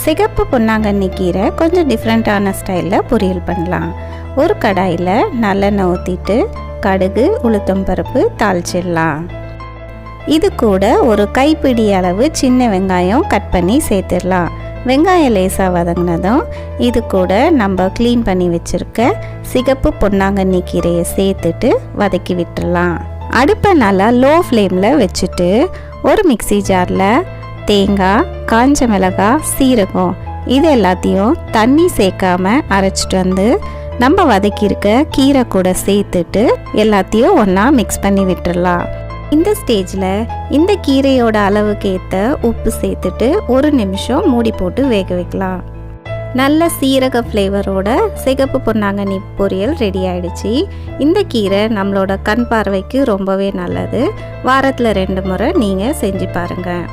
சிகப்பு பொன்னாங்கண்ணி கீரை கொஞ்சம் டிஃப்ரெண்ட்டான ஸ்டைலில் பொரியல் பண்ணலாம். ஒரு கடாயில் நல்லெண்ணெய் ஊற்றிட்டு கடுகு உளுத்தம் பருப்பு தாளிச்சிடலாம். இது கூட ஒரு கைப்பிடி அளவு சின்ன வெங்காயம் கட் பண்ணி சேர்த்துடலாம். வெங்காயம் லேசாக வதங்கினதும் இது கூட நம்ம க்ளீன் பண்ணி வச்சுருக்க சிகப்பு பொன்னாங்கண்ணி கீரையை சேர்த்துட்டு வதக்கி விட்டுடலாம். அடுப்பை நல்லா லோ ஃப்ளேமில் வச்சுட்டு ஒரு மிக்ஸி ஜாரில் தேங்காய், காஞ்ச மிளகாய், சீரகம் இது எல்லாத்தையும் தண்ணி சேர்க்காம அரைச்சிட்டு வந்து நம்ம வதக்கியிருக்க கீரை கூட சேர்த்துட்டு எல்லாத்தையும் ஒன்றா மிக்ஸ் பண்ணி விட்டுடலாம். இந்த ஸ்டேஜில் இந்த கீரையோட அளவுக்கு ஏற்ற உப்பு சேர்த்துட்டு 1 நிமிஷம் மூடி போட்டு வேக வைக்கலாம். நல்ல சீரக ஃப்ளேவரோட சிகப்பு பொன்னாங்கண்ணி பொரியல் ரெடி ஆயிடுச்சு. இந்த கீரை நம்மளோட கண் பார்வைக்கு ரொம்பவே நல்லது. வாரத்தில் 2 முறை நீங்கள் செஞ்சு பாருங்கள்.